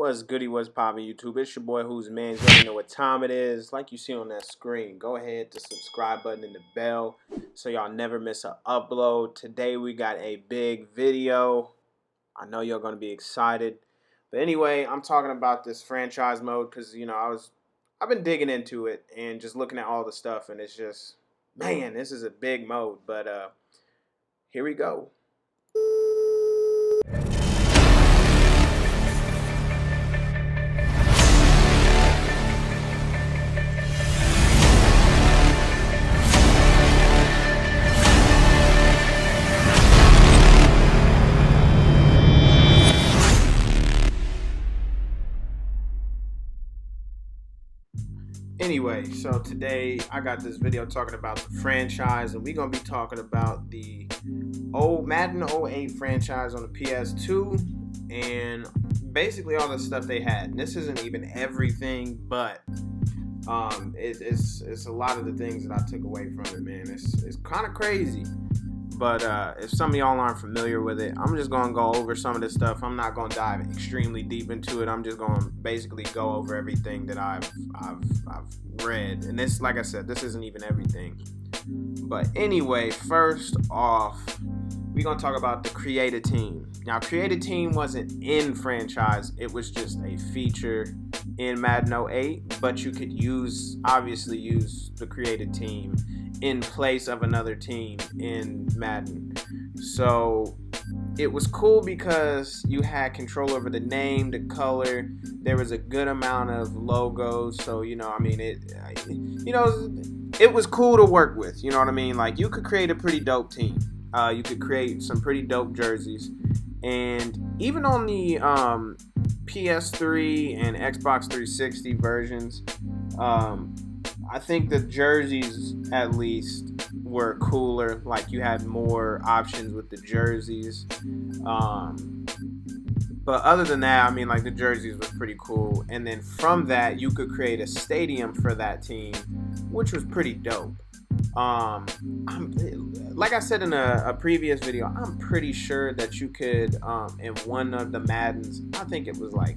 What's goody, what's poppin' YouTube? It's your boy Who's Man. You know what time it is. Like you see on that screen, go ahead to subscribe button and the bell so y'all never miss an upload. Today we got a big video. I know y'all gonna be excited. But anyway, I'm talking about this franchise mode because I've been digging into it and just looking at all the stuff, and it's just, man, this is a big mode. But here we go. Anyway, so today I got this video talking about the franchise, and we're going to be talking about the old Madden 08 franchise on the PS2 and basically all the stuff they had. And this isn't even everything, but it's a lot of the things that I took away from it, man. It's kind of crazy. But if some of y'all aren't familiar with it, I'm just going to go over some of this stuff. I'm not going to dive extremely deep into it. I'm just going to basically go over everything that I've read. And this, like I said, this isn't even everything. But anyway, first off, we're going to talk about the Create a Team. Now, Create a Team wasn't in franchise. It was just a feature in Madden 08. But you could obviously use the Create a Team in place of another team in Madden. So it was cool because you had control over the name, the color. There was a good amount of logos. So it was cool to work with. You know what I mean? Like, you could create a pretty dope team. You could create some pretty dope jerseys. And even on the PS3 and Xbox 360 versions, I think the jerseys at least were cooler. Like, you had more options with the jerseys. But other than that, I mean, like, the jerseys was pretty cool. And then from that, you could create a stadium for that team, which was pretty dope. Like I said in a previous video, I'm pretty sure that you could, in one of the Maddens, I think it was like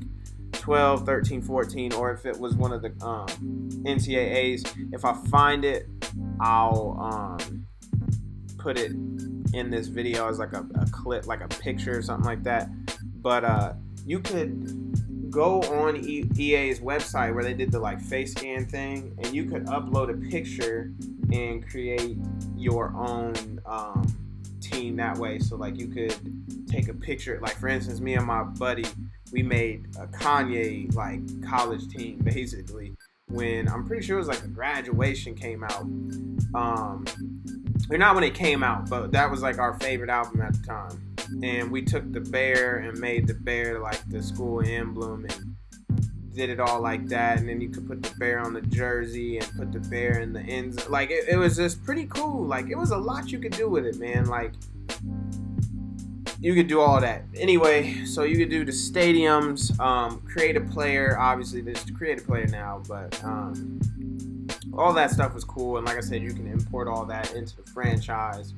12, 13, 14, or if it was one of the NCAAs, if I find it, I'll put it in this video as like a clip, like a picture or something like that. But you could go on EA's website where they did the like face scan thing, and you could upload a picture and create your own team that way. So like, you could take a picture, like for instance, me and my buddy, we made a Kanye like college team basically when, I'm pretty sure it was like a Graduation came out. Or not when it came out, but that was like our favorite album at the time. And we took the bear and made the bear like the school emblem and did it all like that. And then you could put the bear on the jersey and put the bear in the ends. Like, it was just pretty cool. Like, it was a lot you could do with it, man. Like, you could do all that. Anyway, so you could do the stadiums, create a player. Obviously, there's to create a player now, but all that stuff was cool. And like I said, you can import all that into the franchise,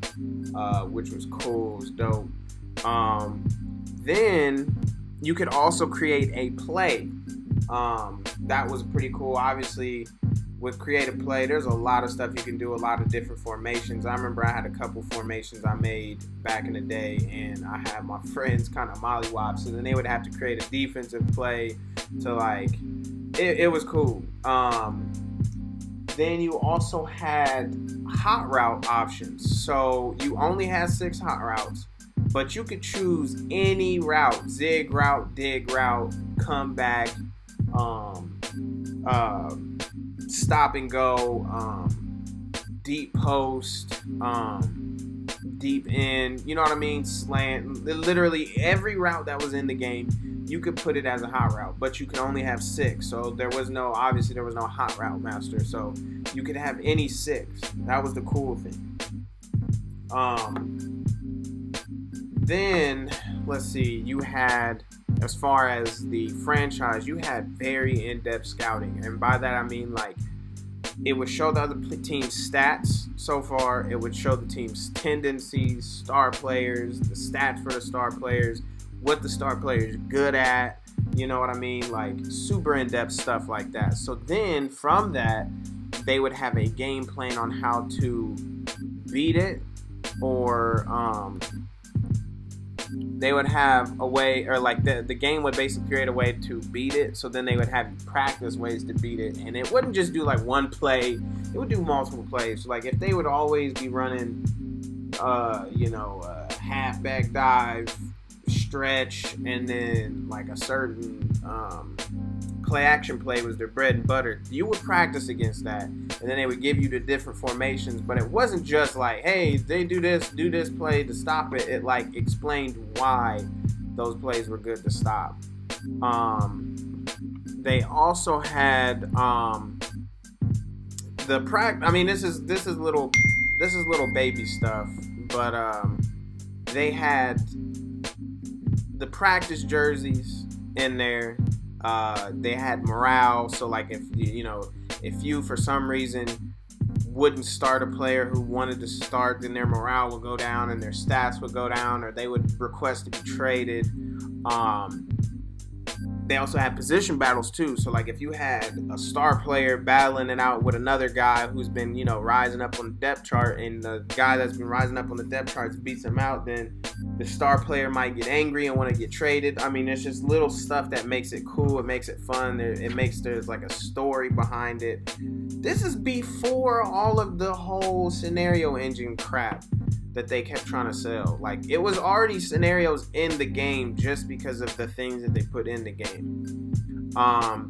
which was cool. It was dope. Then you could also create a play. That was pretty cool. Obviously, with Create a Play, there's a lot of stuff you can do, a lot of different formations. I remember I had a couple formations I made back in the day, and I had my friends kind of mollywop, so then they would have to create a defensive play to, like, it was cool. Then you also had hot route options. So you only had 6 hot routes, but you could choose any route: zig route, dig route, comeback, stop and go, deep post, deep end, you know what I mean, slant. Literally every route that was in the game, you could put it as a hot route, but you can only have 6. So obviously there was no hot route master, so you could have any 6. That was the cool thing. Then let's see, you had, as far as the franchise, you had very in-depth scouting, and by that I mean, like, it would show the other team's stats so far. It would show the team's tendencies, star players, the stats for the star players, what the star player is good at, You know what I mean? Like super in-depth stuff like that. So then from that, they would have a game plan on how to beat it, or they would have a way, or like the game would basically create a way to beat it. So then they would have you practice ways to beat it, and it wouldn't just do like one play, it would do multiple plays. So like if they would always be running halfback dive, stretch, and then like a certain play action play was their bread and butter, you would practice against that, and then they would give you the different formations. But it wasn't just like, hey, they do this play to stop it. It like explained why those plays were good to stop. They also had the practice. I mean, this is little baby stuff, but they had the practice jerseys in there. They had morale, so like if you for some reason wouldn't start a player who wanted to start, then their morale would go down and their stats would go down, or they would request to be traded. They also had position battles too. So like if you had a star player battling it out with another guy who's been, rising up on the depth chart, and the guy that's been rising up on the depth charts beats him out, then the star player might get angry and want to get traded. I mean, it's just little stuff that makes it cool. It makes it fun. There's like a story behind it. This is before all of the whole scenario engine crap that they kept trying to sell. Like, it was already scenarios in the game just because of the things that they put in the game.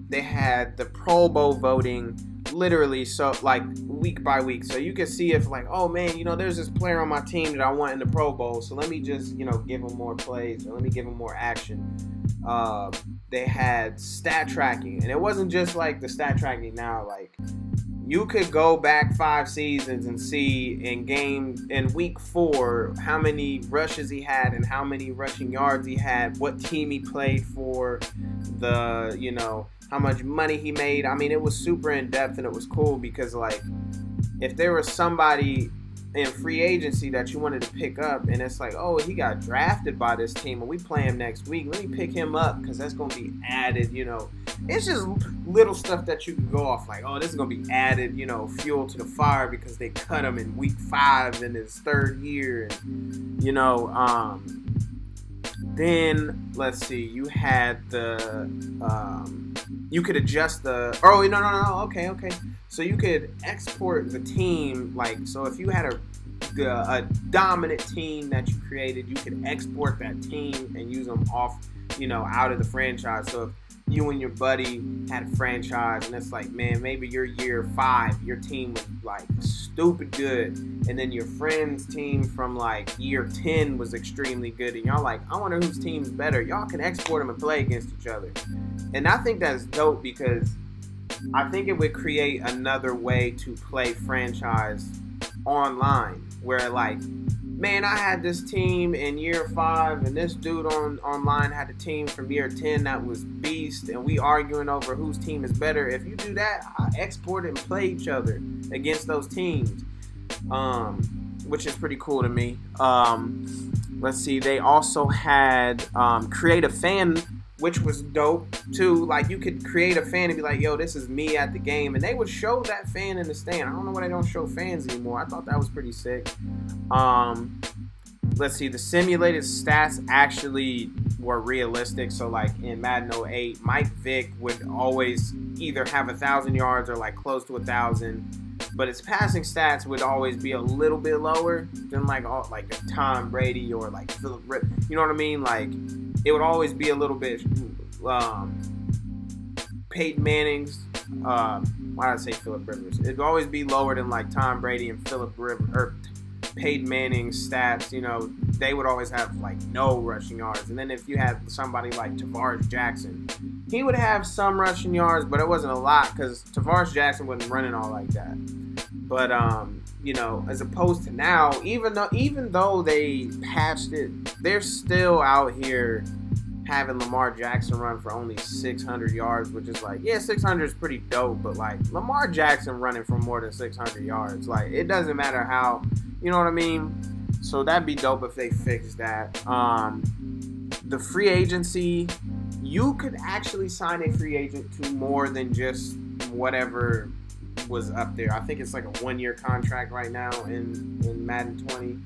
They had the Pro Bowl voting literally, so like week by week, so you could see if like, oh man, there's this player on my team that I want in the Pro Bowl, so let me just give him more plays, or let me give him more action. They had stat tracking, and it wasn't just like the stat tracking now. Like, you could go back 5 seasons and see in week 4 how many rushes he had and how many rushing yards he had, what team he played for, how much money he made. I mean, it was super in depth, and it was cool because like if there was somebody in free agency that you wanted to pick up, and it's like, oh, he got drafted by this team and we play him next week, let me pick him up because that's going to be added. It's just little stuff that you can go off like, oh, this is going to be added, fuel to the fire because they cut him in week 5 in his 3rd year. Then let's see, you had the you could adjust the okay, so you could export the team. Like, so if you had a dominant team that you created, you could export that team and use them off out of the franchise. So if you and your buddy had a franchise and it's like, man, maybe your year 5, your team was like stupid good, and then your friend's team from like year 10 was extremely good, and y'all like, I wonder whose team's better. Y'all can export them and play against each other. And I think that's dope because I think it would create another way to play franchise online, where like, man, I had this team in year 5, and this dude online had a team from year 10 that was beast, and we arguing over whose team is better. If you do that, I export it and play each other against those teams, which is pretty cool to me. Let's see, they also had create a fan, which was dope too. Like, you could create a fan and be like, yo, this is me at the game, and they would show that fan in the stand. I don't know why they don't show fans anymore. I thought that was pretty sick. Let's see, the simulated stats actually were realistic. So like in Madden 08, Mike Vick would always either have 1,000 yards or like close to 1,000, but his passing stats would always be a little bit lower than like Tom Brady or like Philip Rivers. You know what I mean? Like, it would always be a little bit Peyton Manning's. Why did I say Philip Rivers? It'd always be lower than like Tom Brady and Philip Rivers or Peyton Manning's stats. They would always have like no rushing yards. And then if you had somebody like Taintedchild Jackson, he would have some rushing yards, but it wasn't a lot because Taintedchild Jackson wasn't running all like that. But as opposed to now, even though they patched it, they're still out here having Lamar Jackson run for only 600 yards, which is like, yeah, 600 is pretty dope, but like Lamar Jackson running for more than 600 yards, like, it doesn't matter how, you know what I mean? So that'd be dope if they fixed that. The free agency, you could actually sign a free agent to more than just whatever was up there. I think it's like a 1-year contract right now in Madden 20,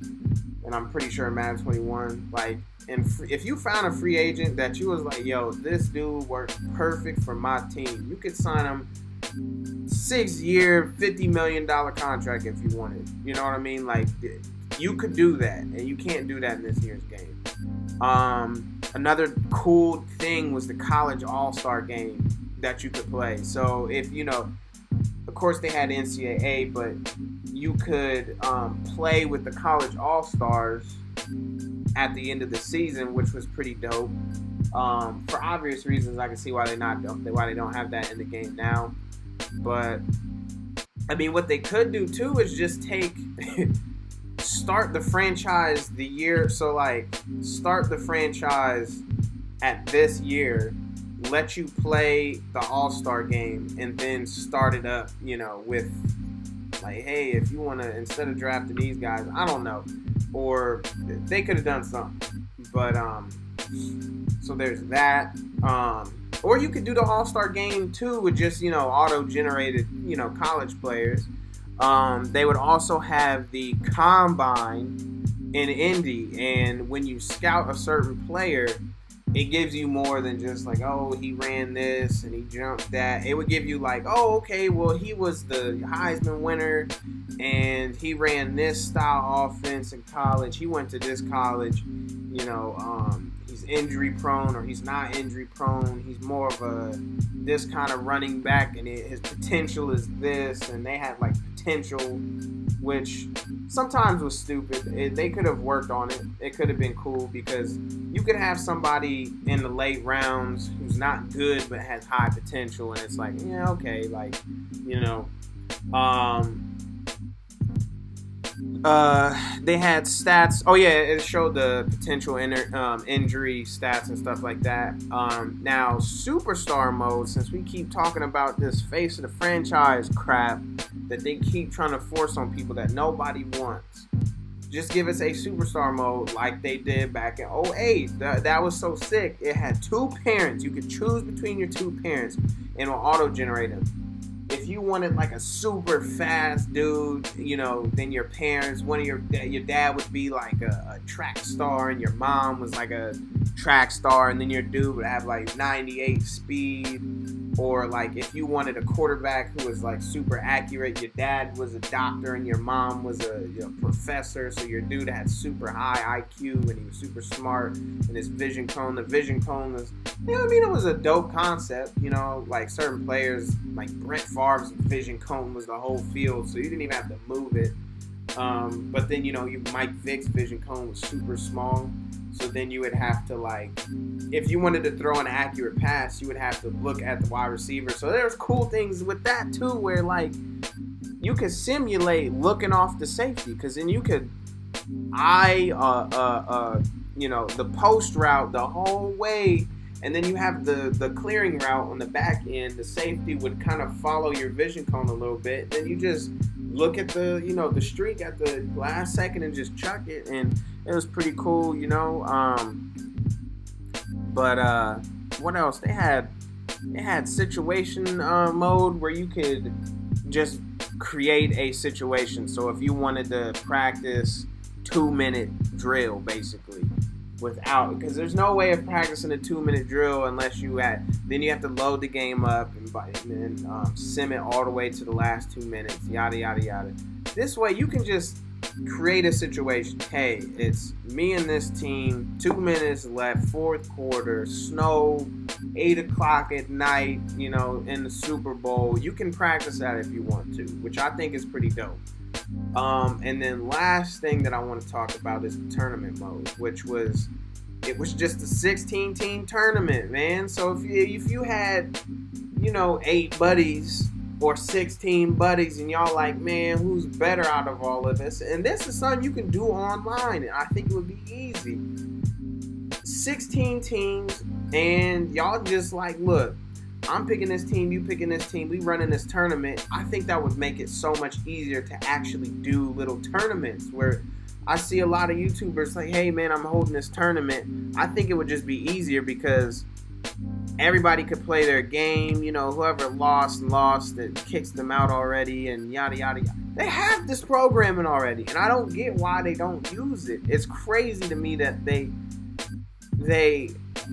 and I'm pretty sure in Madden 21. Like, and if you found a free agent that you was like, yo, this dude works perfect for my team, you could sign him 6-year, $50 million contract if you wanted. You know what I mean? Like, you could do that, and you can't do that in this year's game. Another cool thing was the college all-star game that you could play. So if, you know, of course they had NCAA, but you could play with the college all-stars at the end of the season, which was pretty dope. For obvious reasons, I can see why they don't have that in the game now. But I mean, what they could do too is just start the franchise the year. So like, start the franchise at this year, let you play the All-Star game, and then start it up, you know, with like, hey, if you want to, instead of drafting these guys, I don't know, or they could have done something. But so there's that. Or you could do the All-Star game too with just, you know, auto-generated, you know, college players. They would also have the combine in Indy, and when you scout a certain player, it gives you more than just like, oh, he ran this and he jumped that. It would give you like, oh, okay, well, he was the Heisman winner and he ran this style offense in college. He went to this college, you know, he's injury prone or he's not injury prone. He's more of this kind of running back, and his potential is this, and they had like potential, which sometimes was stupid. They could have worked on it. It could have been cool, because you could have somebody in the late rounds who's not good but has high potential, and it's like, yeah, okay, like, you know, they had stats. Oh yeah, it showed the potential injury stats and stuff like that. Now superstar mode, since we keep talking about this face of the franchise crap that they keep trying to force on people that nobody wants, just give us a superstar mode like they did back in 08. That was so sick. It had 2 parents. You could choose between your 2 parents, and it will auto-generate them. If you wanted like a super fast dude, you know, then your parents, your dad would be like a track star, and your mom was like a track star, and then your dude would have like 98 speed. Or like if you wanted a quarterback who was like super accurate, your dad was a doctor and your mom was a professor, so your dude had super high IQ and he was super smart, and his the vision cone was, you know what I mean, it was a dope concept, you know, like certain players, like Brett Favre's vision cone was the whole field, so you didn't even have to move it. But then, you know, Mike Vick's vision cone was super small, so then you would have to, like, if you wanted to throw an accurate pass, you would have to look at the wide receiver. So there's cool things with that too, where like you could simulate looking off the safety, because then you could you know, the post route the whole way, and then you have the clearing route on the back end. The safety would kind of follow your vision cone a little bit. Then you just look at the, you know, the streak at the last second and just chuck it, and it was pretty cool, you know. But what else? They had situation mode where you could just create a situation. So if you wanted to practice 2-minute drill, basically, because there's no way of practicing a 2-minute drill unless then you have to load the game up and then sim it all the way to the last 2 minutes, yada yada yada. This way you can just create a situation. Hey, it's me and this team, 2 minutes left, 4th quarter, snow, 8 o'clock at night, you know, in the Super Bowl. You can practice that if you want to, which I think is pretty dope. And then last thing that I want to talk about is the tournament mode, which was just a 16-team tournament, man. So if you had, you know, 8 buddies or 16 buddies, and y'all like, man, who's better out of all of this? And this is something you can do online, and I think it would be easy. 16 teams, and y'all just like, look, I'm picking this team, you picking this team, we running this tournament. I think that would make it so much easier to actually do little tournaments, where I see a lot of YouTubers like, hey man, I'm holding this tournament. I think it would just be easier, because everybody could play their game. You know, whoever lost, it kicks them out already, and yada yada yada. They have this programming already, and I don't get why they don't use it. It's crazy to me that they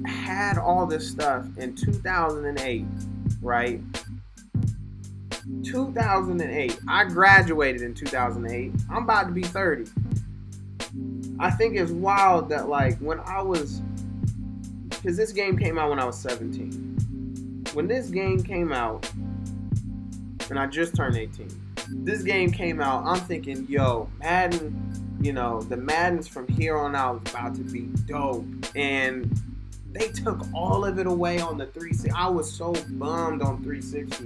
had all this stuff in 2008, right? 2008. I graduated in 2008. I'm about to be 30. I think it's wild that, like, when I was, because this game came out when I was 17. When this game came out, and I just turned 18. This game came out, I'm thinking, yo, Madden, you know, the Maddens from here on out is about to be dope. And they took all of it away on the 360. I was so bummed on 360.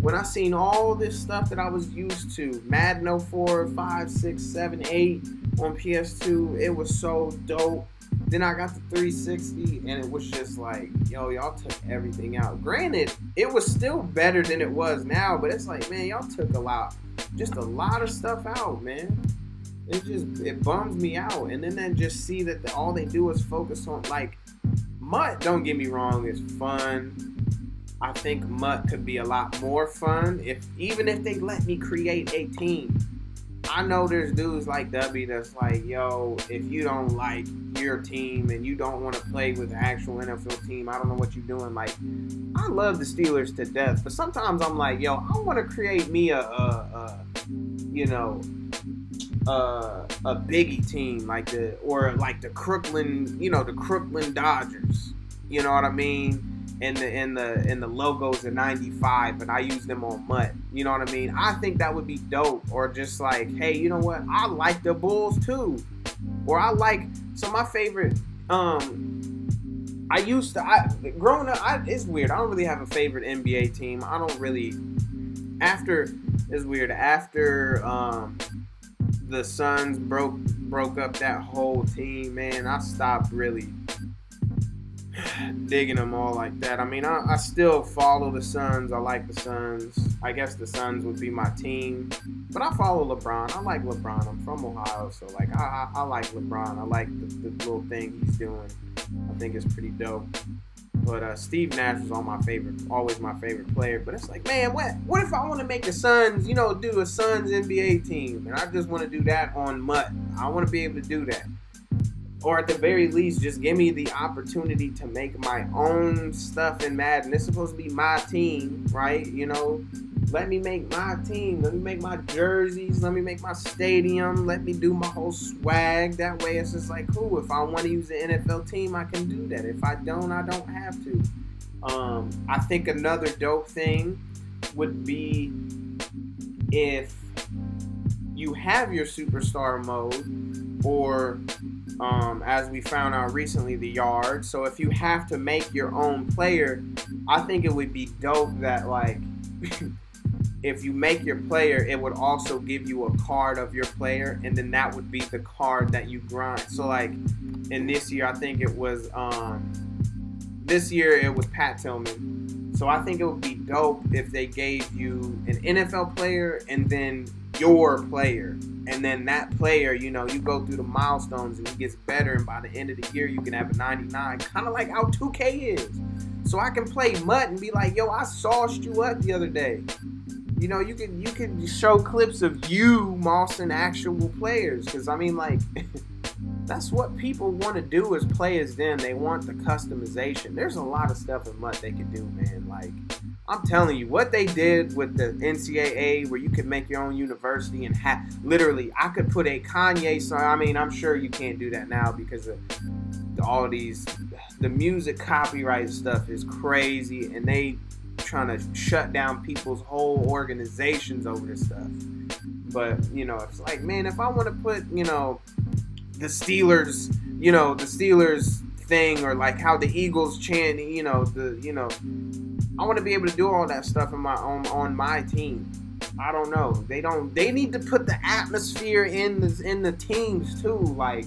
When I seen all this stuff that I was used to, Madden 04, 5, 6, 7, 8 on PS2, it was so dope. Then I got the 360, and it was just like, yo, y'all took everything out. Granted, it was still better than it was now, but it's like, man, y'all took a lot of stuff out, man. It bums me out. And then just see that all they do is focus on, like, MUT, don't get me wrong, is fun. I think MUT could be a lot more fun even if they let me create a team. I know there's dudes like W that's like, yo, if you don't like your team and you don't want to play with the actual NFL team, I don't know what you're doing. Like, I love the Steelers to death, but sometimes I'm like, yo, I want to create me a Biggie team, like the Crooklyn, the Crooklyn Dodgers. You know what I mean? And the logos in 95, and I use them on MUT. You know what I mean? I think that would be dope. Or just like, hey, you know what? I like the Bulls too. Or I like my favorite. Growing up, it's weird. I don't really have a favorite NBA team. I don't really. It's weird. After the Suns broke up that whole team, man, I stopped really digging them all like that. I mean, I still follow the Suns. I like the Suns. I guess the Suns would be my team. But I follow LeBron. I like LeBron. I'm from Ohio, so like I like LeBron. I like the little thing he's doing. I think it's pretty dope. But Steve Nash was always my favorite player. But it's like, man, what if I want to make the Suns, do a Suns NBA team, and I just want to do that on MUT? I want to be able to do that. Or at the very least, just give me the opportunity to make my own stuff in Madden. It's supposed to be my team, right? Let me make my team. Let me make my jerseys. Let me make my stadium. Let me do my whole swag. That way it's just like, cool. If I want to use the NFL team, I can do that. If I don't, I don't have to. I think another dope thing would be if you have your superstar mode, or as we found out recently, the yard. So if you have to make your own player, I think it would be dope that, like, if you make your player, it would also give you a card of your player, and then that would be the card that you grind. So, like, in this year, I think it was Pat Tillman. So I think it would be dope if they gave you an NFL player and then your player. And then that player, you go through the milestones and he gets better, and by the end of the year you can have a 99, kind of like how 2K is. So I can play MUT and be like, yo, I sauced you up the other day. You can show clips of you mossing actual players, because I mean, like, that's what people want to do, is play as them. They want the customization. There's a lot of stuff in MUT they could do, man. Like, I'm telling you, what they did with the NCAA, where you could make your own university and literally, I could put a Kanye song. I mean, I'm sure you can't do that now because of all these, the music copyright stuff is crazy, and they trying to shut down people's whole organizations over this stuff. But, it's like, man, if I want to put, the Steelers, the Steelers thing, or like how the Eagles chant, I want to be able to do all that stuff on my team. I don't know. They need to put the atmosphere in the teams too. Like,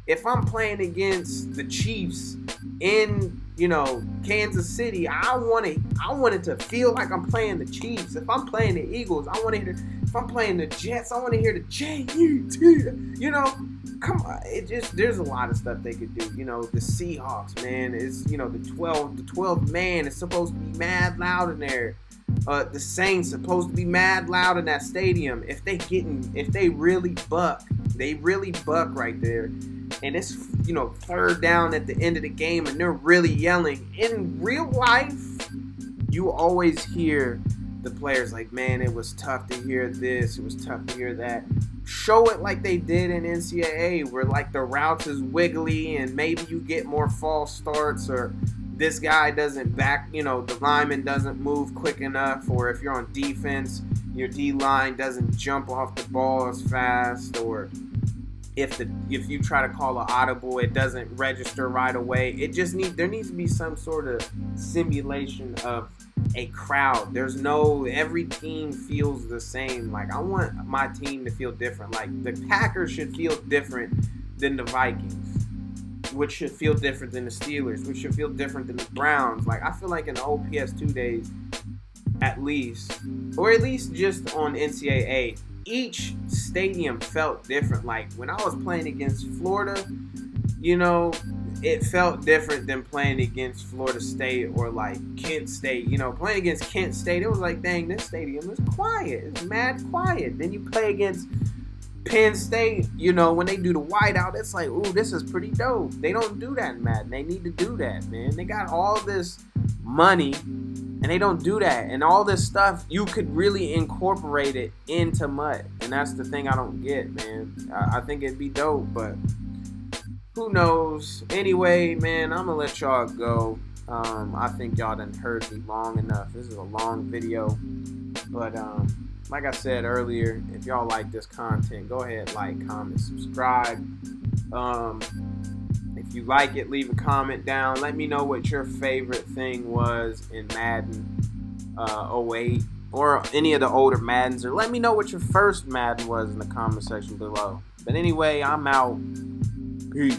if I'm playing against the Chiefs in Kansas City, I want it to feel like I'm playing the Chiefs. If I'm playing the Eagles, I want to hear. If I'm playing the Jets, I want to hear the J-U-T. Come on. There's a lot of stuff they could do. The Seahawks, man, is the 12th man is supposed to be mad loud in there. The Saints supposed to be mad loud in that stadium. If they really buck right there. And it's, third down at the end of the game and they're really yelling. In real life, you always hear the players like, man, it was tough to hear this. It was tough to hear that. Show it like they did in NCAA where, like, the routes is wiggly and maybe you get more false starts or this guy doesn't the lineman doesn't move quick enough, or if you're on defense, your D-line doesn't jump off the ball as fast, or if you try to call an audible, it doesn't register right away. There needs to be some sort of simulation of a crowd. Every team feels the same. Like, I want my team to feel different. Like, the Packers should feel different than the Vikings, which should feel different than the Steelers, which should feel different than the Browns. Like, I feel like in the old PS2 days, at least just on NCAA, each stadium felt different. Like, when I was playing against Florida, it felt different than playing against Florida State or, like, Kent State. Playing against Kent State, it was like, dang, this stadium is quiet. It's mad quiet. Then you play against Penn State, when they do the whiteout, it's like, ooh, this is pretty dope. They don't do that in Madden. They need to do that, man. They got all this money, and they don't do that. And all this stuff, you could really incorporate it into MUT. And that's the thing I don't get, man. I think it'd be dope, but who knows? Anyway, man, I'm going to let y'all go. I think y'all done heard me long enough. This is a long video. But, like I said earlier, if y'all like this content, go ahead, like, comment, subscribe. If you like it, leave a comment down. Let me know what your favorite thing was in Madden 08 or any of the older Maddens. Or let me know what your first Madden was in the comment section below. But anyway, I'm out. Peace.